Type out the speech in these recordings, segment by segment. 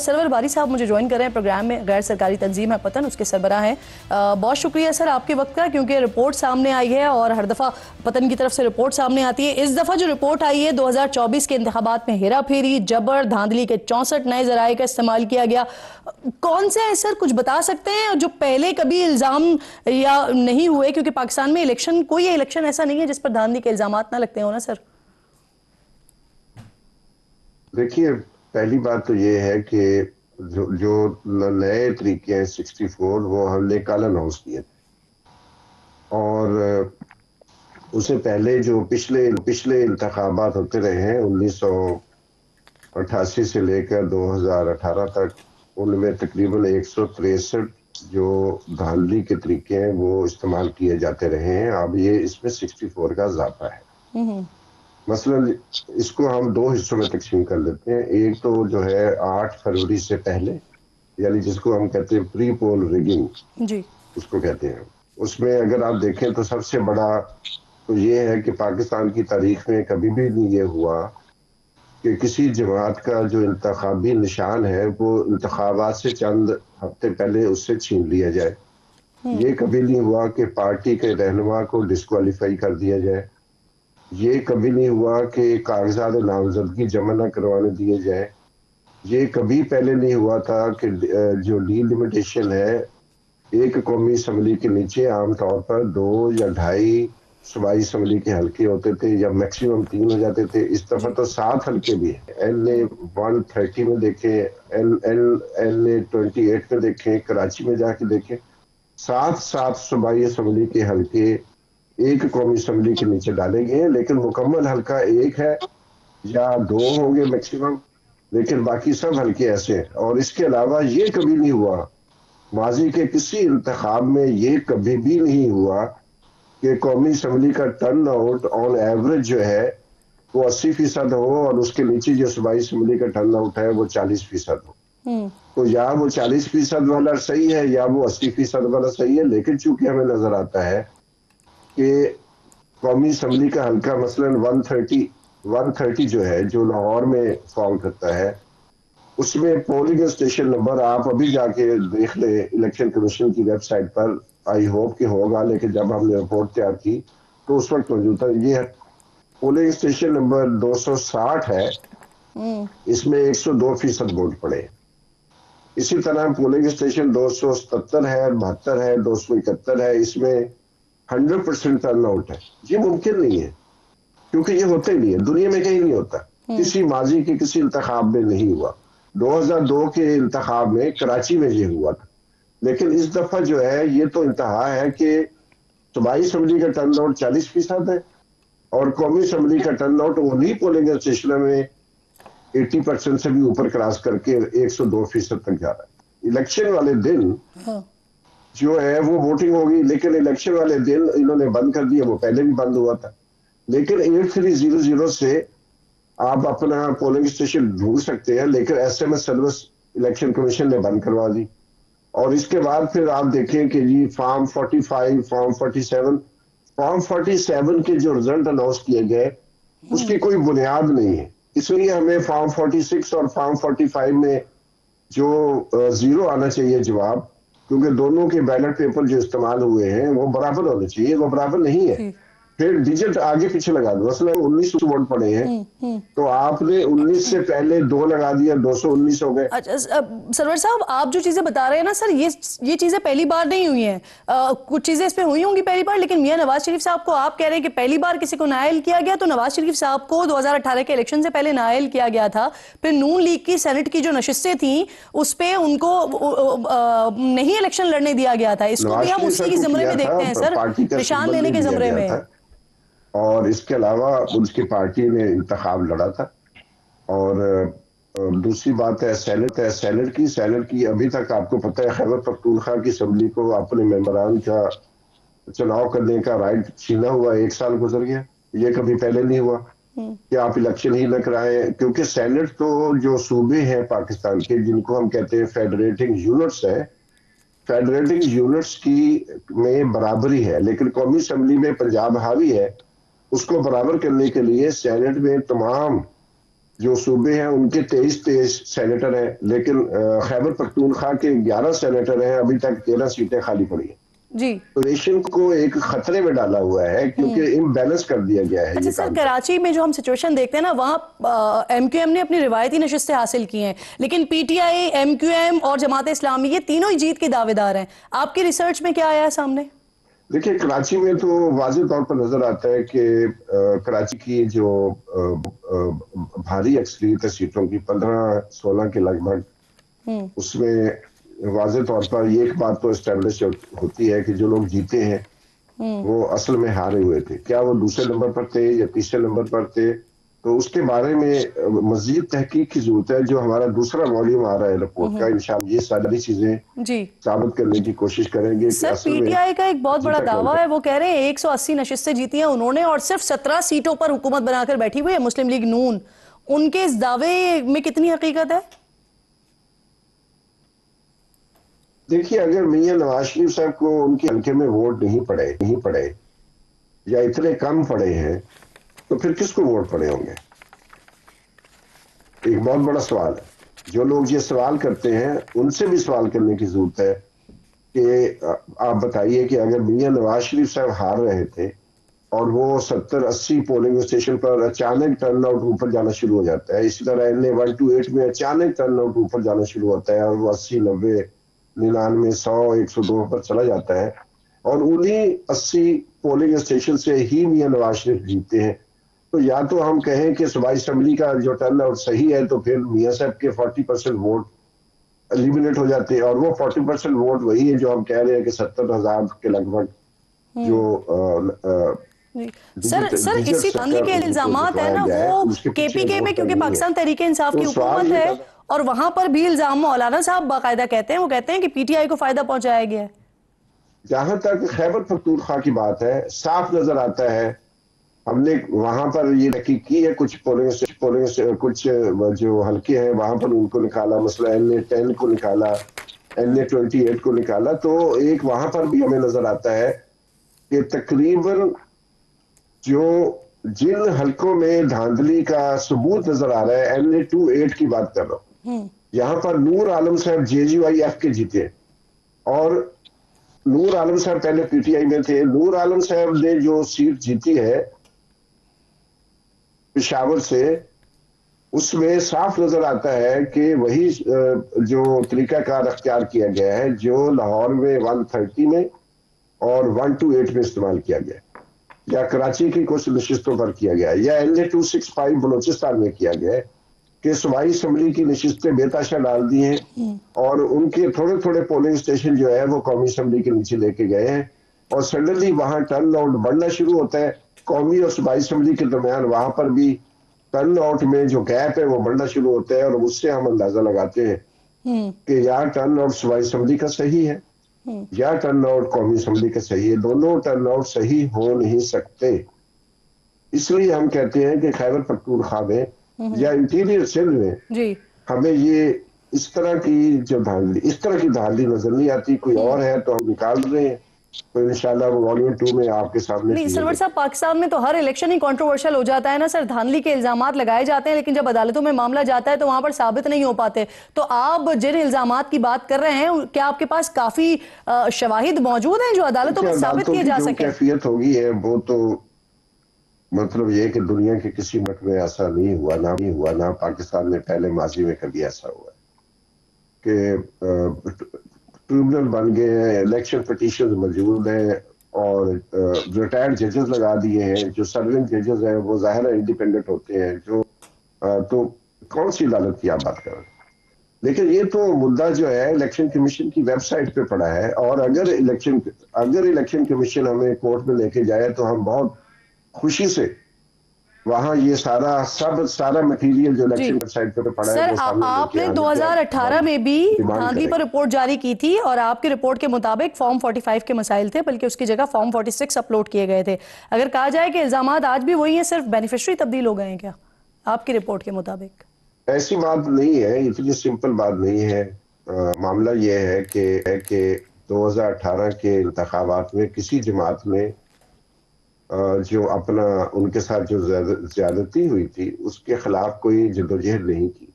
سرور باری صاحب مجھے جوائن کر رہے ہیں پروگرام میں، غیر سرکاری تنظیم ہے پتن، اس کے سربراہ ہیں۔ بہت شکریہ سر آپ کے وقت کا، کیونکہ رپورٹ سامنے آئی ہے اور ہر دفعہ پتن کی طرف سے رپورٹ سامنے آتی ہے۔ اس دفعہ جو رپورٹ آئی ہے 2024 کے انتخابات میں ہیرا پھیری، جبر، دھاندلی کے 64 نئے ذرائع کا استعمال کیا گیا۔ کون سے ہیں سر، کچھ بتا سکتے ہیں جو پہلے کبھی الزام یا نہیں ہوئے؟ کیونکہ پاکستان میں الیکشن، کوئی الیکشن ایسا نہیں ہے جس پر دھاندلی کے الزامات نہ لگتے ہوں نا سر؟ دیکھیے، پہلی بات تو یہ ہے کہ جو نئے طریقے ہیں 64 وہ ہم نے کل اناؤنس کیے تھے، اور اس سے پہلے جو پچھلے انتخابات ہوتے رہے ہیں 1988 سے لے کر 2018 تک، ان میں تقریباً 163 جو دھاندلی کے طریقے ہیں وہ استعمال کیے جاتے رہے ہیں۔ اب یہ اس میں 64 کا اضافہ ہے۔ مثلا اس کو ہم دو حصوں میں تقسیم کر لیتے ہیں۔ ایک تو جو ہے 8 فروری سے پہلے، یعنی جس کو ہم کہتے ہیں پری پول ریگنگ، اس کو کہتے ہیں۔ اس میں اگر آپ دیکھیں تو سب سے بڑا تو یہ ہے کہ پاکستان کی تاریخ میں کبھی بھی نہیں یہ ہوا کہ کسی جماعت کا جو انتخابی نشان ہے وہ انتخابات سے چند ہفتے پہلے اس سے چھین لیا جائے۔ یہ کبھی نہیں ہوا کہ پارٹی کے رہنما کو ڈسکوالیفائی کر دیا جائے۔ یہ کبھی نہیں ہوا کہ کاغذات نامزدگی جمع نہ کروانے دیے جائے۔ یہ کبھی پہلے نہیں ہوا تھا کہ جو ڈی لمیٹیشن ہے، ایک قومی اسمبلی کے نیچے عام طور پر 2 یا 2.5 صوبائی اسمبلی کے حلقے ہوتے تھے، یا میکسیمم 3 ہو جاتے تھے۔ اس دفعہ تو 7 حلقے بھی ہیں۔ LA 130 میں دیکھیں، LA 28 میں دیکھیں، کراچی میں جا کے دیکھیں، 7 صوبائی اسمبلی کے حلقے ایک قومی اسمبلی کے نیچے ڈالے گئے ہیں، لیکن مکمل حلقہ 1 ہے یا 2 ہوں گے میکسیمم، لیکن باقی سب حلقے ایسے ہیں۔ اور اس کے علاوہ یہ کبھی نہیں ہوا، ماضی کے کسی انتخاب میں یہ کبھی بھی نہیں ہوا کہ قومی اسمبلی کا ٹرن آؤٹ آن ایوریج جو ہے وہ 80% ہو، اور اس کے نیچے جو صوبائی اسمبلی کا ٹرن آؤٹ ہے وہ 40% ہو۔ تو یا وہ 40% والا صحیح ہے یا وہ 80% والا صحیح ہے، لیکن چونکہ ہمیں نظر آتا ہے کہ قومی اسمبلی کا حلقہ مثلا 130 جو ہے، جو لاہور میں فارم کرتا ہے، اس میں پولنگ اسٹیشن نمبر آپ ابھی جا کے دیکھ لیں الیکشن کمیشن کی ویب سائٹ پر، آئی ہوپ کہ ہوگا، لیکن جب ہم نے رپورٹ تیار کی تو اس وقت موجود تھا۔ یہ پولنگ اسٹیشن نمبر 260 ہے، اس میں 102% ووٹ پڑے۔ اسی طرح پولنگ اسٹیشن 277 ہے، 72 ہے، 271 ہے، اس میں 100% ٹرن آؤٹ ہے۔ یہ ممکن نہیں ہے، کیونکہ یہ ہوتے نہیں ہے، دنیا میں کہیں نہیں ہوتا، کسی ماضی کے کسی انتخاب میں نہیں ہوا۔ 2002 کے انتخاب میں کراچی میں یہ ہوا تھا، لیکن اس دفعہ جو ہے یہ تو انتہا ہے کہ صوبائی اسمبلی کا ٹرن آؤٹ 40% ہے، اور قومی اسمبلی کا ٹرن آؤٹ انہی پولنگ اسٹیشنوں میں 80% سے بھی اوپر کراس کر کے 102% تک جا رہا ہے۔ الیکشن والے دن جو ہے وہ ووٹنگ ہوگی، لیکن الیکشن والے دن انہوں نے بند کر دیا، وہ پہلے بھی بند ہوا تھا، لیکن 8300 سے آپ اپنا پولنگ اسٹیشن ڈھونڈ سکتے ہیں، لیکن SMS سروس الیکشن کمیشن نے بند کروا دی۔ اور اس کے بعد پھر آپ دیکھیں کہ جی فارم 45، فارم 47 کے جو رزلٹ اناؤنس کیے گئے اس کی کوئی بنیاد نہیں ہے، اس لیے ہمیں فارم 46 اور فارم 45 میں جو 0 آنا چاہیے جواب، کیونکہ دونوں کے بیلٹ پیپر جو استعمال ہوئے ہیں وہ برابر ہونے چاہیے، وہ برابر نہیں ہے۔ پھر ڈیجٹ آگے پیچھے لگا دو، مثلا 19 ووٹ پڑے ہیں تو آپ نے 19 سے پہلے 2 لگا دیا، 219 ہو گئے۔ سرور صاحب آپ جو چیزیں بتا رہے ہیں نا سر، یہ چیزیں پہلی بار نہیں ہوئی ہیں، کچھ چیزیں اس پہ ہوئی ہوں گی پہلی بار، لیکن میاں نواز شریف صاحب کو آپ کہہ رہے ہیں کہ پہلی بار کسی کو نااہل کیا گیا، تو نواز شریف صاحب کو 2018 کے الیکشن سے پہلے نااہل کیا گیا تھا، پھر نون لیگ کی سینٹ کی جو نشستیں تھیں اس پہ ان کو نہیں الیکشن لڑنے دیا گیا تھا، اس کو بھی ہم اسی کی زمرے میں دیکھتے ہیں سر، نشان لینے کے زمرے میں۔ اور اس کے علاوہ اس کی پارٹی نے انتخاب لڑا تھا۔ اور دوسری بات ہے سینٹ کی ابھی تک آپ کو پتہ ہے خیبر پختونخوا کی اسمبلی کو اپنے ممبران کا چناؤ کرنے کا رائٹ چھینا ہوا، 1 سال گزر گیا، یہ کبھی پہلے نہیں ہوا کہ آپ الیکشن ہی نہ کرائیں، کیونکہ سینٹ تو جو صوبے ہیں پاکستان کے جن کو ہم کہتے ہیں فیڈریٹنگ یونٹس ہے، فیڈریٹنگ یونٹس کی میں برابری ہے، لیکن قومی اسمبلی میں پنجاب حاوی ہے، اس کو برابر کرنے کے لیے سینٹ میں تمام جو صوبے ہیں ان کے 23 سینیٹر ہیں، لیکن خیبر پختونخوا کے 11 سینیٹر ہیں، ابھی تک 13 سیٹیں خالی پڑی ہیں. جی تو نیشن کو ایک خطرے میں ڈالا ہوا ہے کیونکہ امبیلنس کر دیا گیا ہے اچھا یہ سر، کام. کراچی میں جو ہم سچویشن دیکھتے ہیں نا، وہاں ایم کیو ایم نے اپنی روایتی نشستیں حاصل کی ہیں، لیکن P T I, M Q M اور جماعت اسلامی یہ تینوں ہی جیت کے دعوے دار ہیں. آپ کی ریسرچ میں کیا آیا ہے سامنے؟ دیکھیں کراچی میں تو واضح طور پر نظر آتا ہے کہ کراچی کی جو بھاری اکثریت ہے سیٹوں کی 15-16 کے لگ بھگ، اس میں واضح طور پر یہ ایک بات تو اسٹیبلش ہوتی ہے کہ جو لوگ جیتے ہیں وہ اصل میں ہارے ہوئے تھے. کیا وہ دوسرے نمبر پر تھے یا تیسرے نمبر پر تھے، تو اس کے بارے میں مزید تحقیق کی ضرورت ہے. جو ہمارا دوسرا والیوم آ رہا ہے رپورٹ کا، انشاءاللہ یہ ساری چیزیں جی ثابت کرنے کی کوشش کریں گے کہ سر، اصل پی میں ٹی آئی کا ایک بہت بڑا جیتا کون دعویٰ تھا. ہے، وہ کہہ رہے ہیں 180 نشستیں جیتی ہیں انہوں نے اور صرف 17 سیٹوں پر حکومت بنا کر بیٹھی ہوئی ہے مسلم لیگ نون. ان کے اس دعوے میں کتنی حقیقت ہے؟ دیکھیے اگر میاں نواز شریف صاحب کو ان کے حلقے میں ووٹ نہیں پڑے یا اتنے کم پڑے ہیں تو پھر کس کو ووٹ پڑے ہوں گے؟ ایک بہت بڑا سوال ہے. جو لوگ یہ سوال کرتے ہیں ان سے بھی سوال کرنے کی ضرورت ہے کہ آپ بتائیے کہ اگر میاں نواز شریف صاحب ہار رہے تھے اور وہ 70-80 پولنگ اسٹیشن پر اچانک ٹرن آؤٹ اوپر جانا شروع ہو جاتا ہے، اسی طرح NA 128 میں اچانک ٹرن آؤٹ اوپر جانا شروع ہوتا ہے اور وہ 80-90 99 100 102 پر چلا جاتا ہے، اور انہی 80 پولنگ اسٹیشن سے ہی میاں نواز شریف جیتے ہیں، تو یا تو ہم کہیں کہ صوبائی اسمبلی کا جو ٹرن آؤٹ صحیح ہے تو پھر میاں صاحب کے 40% ووٹ ایلیمنیٹ ہو جاتے ہیں، اور وہ 40% ووٹ وہی ہے جو ہم کہہ رہے ہیں کہ 70,000 کے لگ بھگ جو سر اسی دھاندلی کے الزامات ہیں نا، وہ کے پی کے میں، کیونکہ پاکستان تحریک انصاف کی حکومت ہے اور وہاں پر بھی الزام مولانا صاحب باقاعدہ کہتے ہیں، وہ کہتے ہیں کہ پی ٹی آئی کو فائدہ پہنچایا گیا ہے. جہاں تک خیبر پختونخوا کی بات ہے، صاف نظر آتا ہے. ہم نے وہاں پر یہ تحقیق کی ہے، کچھ کچھ جو حلقے ہیں وہاں پر ان کو نکالا، مثلا NA 10 کو نکالا، NA 28 کو نکالا، تو ایک وہاں پر بھی ہمیں نظر آتا ہے کہ تقریباً جو جن حلقوں میں دھاندلی کا ثبوت نظر آ رہا ہے، NA 28 کی بات کر رہا ہوں، یہاں پر نور عالم صاحب JGYF کے جیتے، اور نور عالم صاحب پہلے پی ٹی آئی میں تھے. نور عالم صاحب نے جو سیٹ جیتی ہے پشاور سے، اس میں صاف نظر آتا ہے کہ وہی جو طریقہ کار اختیار کیا گیا ہے جو لاہور میں 130 میں اور 128 میں استعمال کیا گیا، یا کراچی کی کچھ نشستوں پر کیا گیا، یا NA 265 بلوچستان میں کیا گیا کہ صوبائی اسمبلی کی نشستیں بے تاشا ڈال دی ہیں اور ان کے تھوڑے تھوڑے پولنگ اسٹیشن جو ہے وہ قومی اسمبلی کے نیچے لے کے گئے ہیں، اور سڈنلی وہاں ٹرن آؤٹ بڑھنا شروع ہوتا ہے. قومی اور صوبائی اسمبلی کے درمیان وہاں پر بھی ٹرن آؤٹ میں جو گیپ ہے وہ بڑھنا شروع ہوتا ہے، اور اس سے ہم اندازہ لگاتے ہیں کہ یا ٹرن آؤٹ صوبائی اسمبلی کا صحیح ہے یا ٹرن آؤٹ قومی اسمبلی کا صحیح ہے. دونوں ٹرن آؤٹ صحیح ہو نہیں سکتے. اس لیے ہم کہتے ہیں کہ خیبر پختونخوا میں یا انٹیریئر سندھ میں ہمیں یہ اس طرح کی دھاندلی نظر نہیں آتی. کوئی اور ہے تو ہم نکال رہے ہیں، تو انشاءاللہ وہ والیوم 2 میں آپ کے سامنے نہیں سرور صاحب، پاکستان میں تو ہر الیکشن ہی کنٹروورشل ہو جاتا ہے نا سر. دھاندلی کے الزامات لگائے جاتے ہیں لیکن جب عدالتوں میں معاملہ جاتا ہے تو وہاں پر ثابت نہیں ہو پاتے. تو آپ جن الزامات کی بات کر رہے ہیں، کیا آپ کے پاس کافی شواہد موجود ہیں جو عدالتوں میں ثابت کیے جا سکیں؟ کیفیت ہوگی ہے وہ تو مطلب یہ کہ دنیا کے کسی ملک میں ایسا نہیں ہوا، نہ پاکستان میں پہلے ماضی میں کبھی ایسا ہوا کہ ٹریبونل بن گئے ہیں، الیکشن پٹیشن موجود ہیں اور ریٹائرڈ ججز لگا دیے ہیں. جو سرونگ ججز ہیں وہ ظاہر انڈیپینڈنٹ ہوتے ہیں، جو تو کون سی عدالت کی آپ بات کر رہے ہیں؟ لیکن یہ تو مدعا جو ہے الیکشن کمیشن کی ویب سائٹ پہ پڑا ہے، اور اگر الیکشن کمیشن ہمیں کورٹ میں لے کے جائے تو ہم بہت خوشی سے وہاں یہ سارا مٹیریل جو الیکشن ویب سائٹ پہ پڑا ہے سر وہ سامنے لے آپ کے نے آنے 2018 میں بھی دھاندلی پر رپورٹ جاری کی تھی اور آپ کی رپورٹ کے مطابق فارم 45 کے مسائل تھے، بلکہ اس کی جگہ فارم 46 اپلوڈ کیے گئے تھے. اگر کہا جائے کہ الزامات آج بھی وہی ہیں، صرف بینیفیشری تبدیل ہو گئے ہیں کیا آپ کی رپورٹ کے مطابق؟ ایسی بات نہیں ہے، اتنی سمپل بات نہیں ہے. معاملہ یہ ہے کہ 2018 کے انتخابات میں کسی جماعت نے جو اپنا ان کے ساتھ جو زیادتی ہوئی تھی اس کے خلاف کوئی جدوجہد نہیں کی.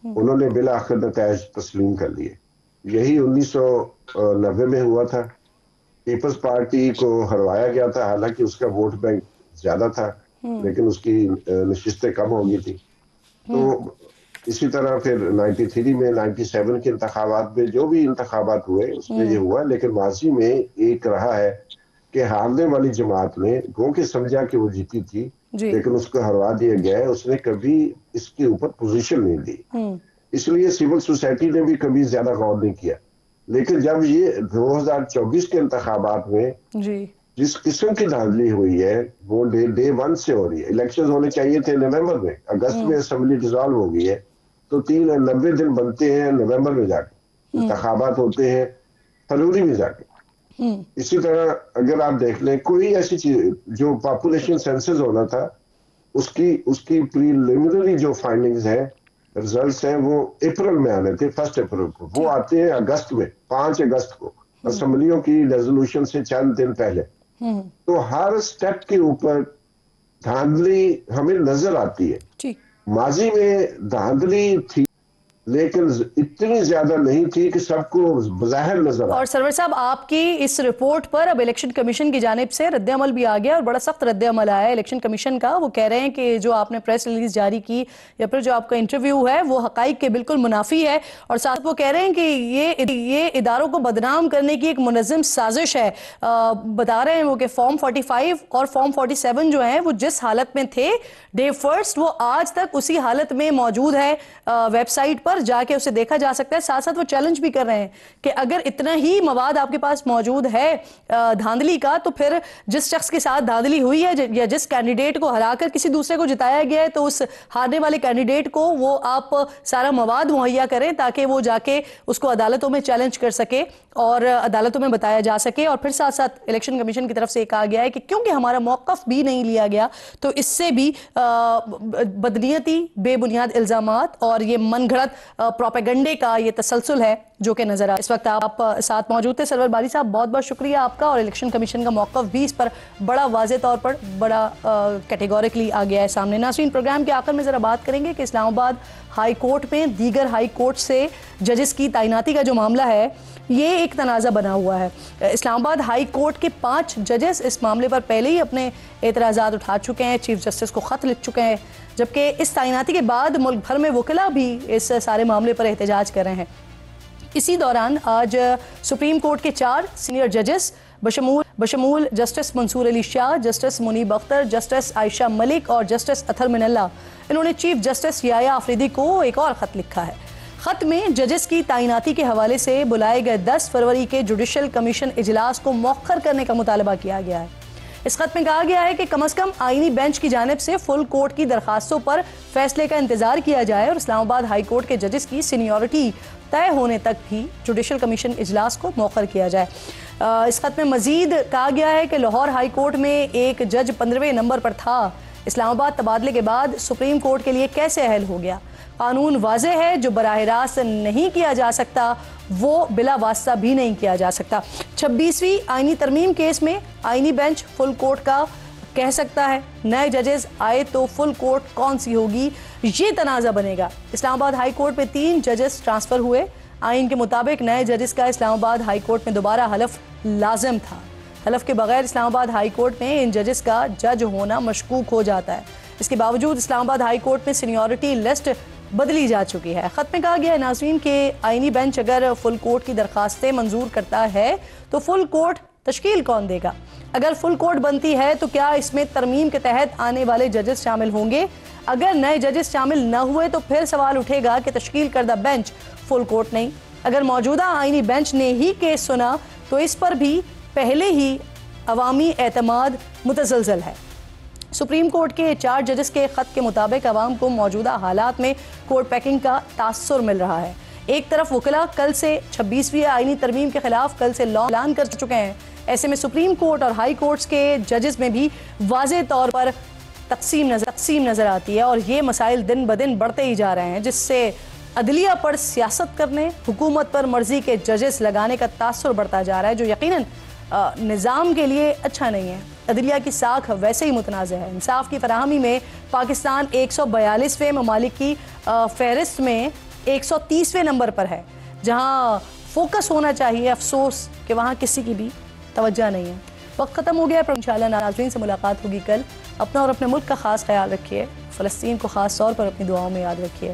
انہوں نے بالآخر نتائج تسلیم کر لیے. یہی 1990 میں ہوا تھا. پیپلز پارٹی کو ہروایا گیا تھا، حالانکہ اس کا ووٹ بینک زیادہ تھا لیکن اس کی نشستیں کم ہو گئی تھی. تو اسی طرح پھر 93 میں 97 کے انتخابات میں جو بھی انتخابات ہوئے اس میں یہ ہوا. لیکن ماضی میں ایک رہا ہے کہ ہارنے والی جماعت نے گو کے سمجھا کہ وہ جیتی تھی لیکن اس کو ہروا دیا گیا ہے. اس نے کبھی اس کے اوپر پوزیشن نہیں دی، اس لیے سول سوسائٹی نے بھی کبھی زیادہ غور نہیں کیا. لیکن جب یہ 2024 کے انتخابات میں جس قسم کی دھاندلی ہوئی ہے وہ ڈے 1 سے ہو رہی ہے. الیکشن ہونے چاہیے تھے نومبر میں، اگست میں اسمبلی ڈیزالو ہو گئی ہے تو 90 دن بنتے ہیں نومبر میں جا کے، انتخابات ہوتے ہیں فروری میں جا کے. اسی طرح اگر آپ دیکھ لیں کوئی ایسی چیز جو پاپولیشن سینسز ہونا تھا اس کی پریلیمنری جو فائنڈنگز ہیں، رزلٹس ہیں، وہ اپریل میں آنے تھے، 1 اپریل کو. وہ آتے ہیں اگست میں، 5 اگست کو، اسمبلیوں کی ریزولوشن سے چند دن پہلے. تو ہر سٹیپ کے اوپر دھاندلی ہمیں نظر آتی ہے. ماضی میں دھاندلی تھی لیکن اتنی زیادہ نہیں تھی کہ سب کو بظاہر نظر آئے. اور سرور صاحب آپ کی اس رپورٹ پر اب الیکشن کمیشن کی جانب سے رد عمل بھی آ گیا اور بڑا سخت رد عمل آیا ہے الیکشن کمیشن کا. وہ کہہ رہے ہیں کہ جو آپ نے پریس ریلیز جاری کی یا پھر جو آپ کا انٹرویو ہے وہ حقائق کے بالکل منافی ہے، اور ساتھ وہ کہہ رہے ہیں کہ یہ اداروں کو بدنام کرنے کی ایک منظم سازش ہے. بتا رہے ہیں وہ کہ فارم 45 اور فارم 47 جو ہیں وہ جس حالت میں تھے ڈے 1 وہ آج تک اسی حالت میں موجود ہے. ویب سائٹ پر جا کے اسے دیکھا جا سکتا ہے. ساتھ ساتھ وہ چیلنج بھی کر رہے ہیں کہ اگر اتنا ہی مواد آپ کے پاس موجود ہے دھاندلی کا تو پھر جس شخص کے ساتھ دھاندلی ہوئی ہے یا جس کینڈیڈیٹ کو ہرا کر کسی دوسرے کو جتایا گیا ہے تو اس ہارنے والے کینڈیڈیٹ کو وہ آپ سارا مواد مہیا کریں تاکہ وہ جا کے اس کو عدالتوں میں چیلنج کر سکے اور عدالتوں میں بتایا جا سکے. اور پھر ساتھ ساتھ الیکشن کمیشن کی طرف سے کہا گیا ہے کہ کیونکہ ہمارا موقف بھی نہیں لیا گیا تو اس سے بھی بدنیتی بے بنیاد الزامات اور یہ من گھڑت پروپیگنڈے کا یہ تسلسل ہے جو کہ نظر آ. اس وقت آپ ساتھ موجود تھے سرور باری صاحب، بہت بہت شکریہ آپ کا. اور الیکشن کمیشن کا موقف بھی اس پر بڑا واضح طور پر بڑا کیٹیگوریکلی آ گیا ہے سامنے. ناظرین پروگرام کے آخر میں ذرا بات کریں گے کہ اسلام آباد ہائی کورٹ میں دیگر ہائی کورٹ سے ججز کی تعیناتی کا جو معاملہ ہے یہ ایک تنازع بنا ہوا ہے. اسلام آباد ہائی کورٹ کے 5 ججز اس معاملے پر پہلے ہی اپنے اعتراضات اٹھا چکے ہیں، چیف جسٹس کو خط لکھ چکے ہیں، جبکہ اس تعیناتی کے بعد ملک بھر میں وکلاء بھی اس سارے معاملے پر احتجاج کر رہے ہیں. اسی دوران آج سپریم کورٹ کے 4 سینئر ججز بشمول جسٹس منصور علی شاہ، جسٹس منیب اختر، جسٹس عائشہ ملک اور جسٹس اطہر من اللہ، انہوں نے چیف جسٹس یحییٰ آفریدی کو ایک اور خط لکھا ہے. خط میں ججز کی تعیناتی کے حوالے سے بلائے گئے 10 فروری کے جوڈیشل کمیشن اجلاس کو مؤخر کرنے کا مطالبہ کیا گیا ہے. اس خط میں کہا گیا ہے کہ کم از کم آئینی بینچ کی جانب سے فل کورٹ کی درخواستوں پر فیصلے کا انتظار کیا جائے اور اسلام آباد ہائی کورٹ کے ججز کی سینیورٹی طے ہونے تک بھی جوڈیشل کمیشن اجلاس کو مؤخر کیا جائے. اس خط میں مزید کہا گیا ہے کہ لاہور ہائی کورٹ میں ایک جج 15ویں نمبر پر تھا، اسلام آباد تبادلے کے بعد سپریم کورٹ کے لیے کیسے اہل ہو گیا؟ قانون واضح ہے، جو براہ راست نہیں کیا جا سکتا وہ بلا واسطہ بھی نہیں کیا جا سکتا. 26ویں آئینی ترمیم کیس میں آئینی بینچ فل کورٹ کا کہہ سکتا ہے، نئے ججز آئے تو فل کورٹ کون سی ہوگی یہ تنازع بنے گا. اسلام آباد ہائی کورٹ میں 3 ججز ٹرانسفر ہوئے. آئین کے مطابق نئے ججز کا اسلام آباد ہائی کورٹ میں دوبارہ حلف لازم تھا. حلف کے بغیر اسلام آباد ہائی کورٹ میں ان ججز کا جج ہونا مشکوک ہو جاتا ہے. اس کے باوجود اسلام آباد ہائی کورٹ میں سینیورٹی لسٹ بدلی جا چکی ہے. خط میں کہا گیا ہے ناظرین کہ آئینی بینچ اگر فل کورٹ کی درخواستیں منظور کرتا ہے تو فل کورٹ تشکیل کون دے گا؟ اگر فل کورٹ بنتی ہے تو کیا اس میں ترمیم کے تحت آنے والے ججز شامل ہوں گے؟ اگر نئے ججز شامل نہ ہوئے تو پھر سوال اٹھے گا کہ تشکیل کردہ بینچ فل کورٹ نہیں. اگر موجودہ آئینی بینچ نے ہی کیس سنا تو اس پر بھی پہلے ہی عوامی اعتماد متزلزل ہے. سپریم کورٹ کے 4 ججز کے خط کے مطابق عوام کو موجودہ حالات میں کورٹ پیکنگ کا تاثر مل رہا ہے. ایک طرف وکلاء کل سے 26ویں آئینی ترمیم کے خلاف کل سے لا اعلان کر چکے ہیں. ایسے میں سپریم کورٹ اور ہائی کورٹس کے ججز میں بھی واضح طور پر تقسیم نظر آتی ہے اور یہ مسائل دن بدن بڑھتے ہی جا رہے ہیں، جس سے عدلیہ پر سیاست کرنے، حکومت پر مرضی کے ججز لگانے کا تاثر بڑھتا جا رہا ہے، جو یقیناً نظام کے لیے اچھا نہیں ہے. عدلیہ کی ساکھ ویسے ہی متنازع ہے۔ انصاف کی فراہمی میں پاکستان 142ویں ممالک کی فہرست میں 130ویں نمبر پر ہے، جہاں فوکس ہونا چاہیے، افسوس کہ وہاں کسی کی بھی توجہ نہیں ہے۔ وقت ختم ہو گیا، پر انشاءاللہ ناظرین سے ملاقات ہوگی کل۔ اپنا اور اپنے ملک کا خاص خیال رکھیے، فلسطین کو خاص طور پر اپنی دعاؤں میں یاد رکھیے۔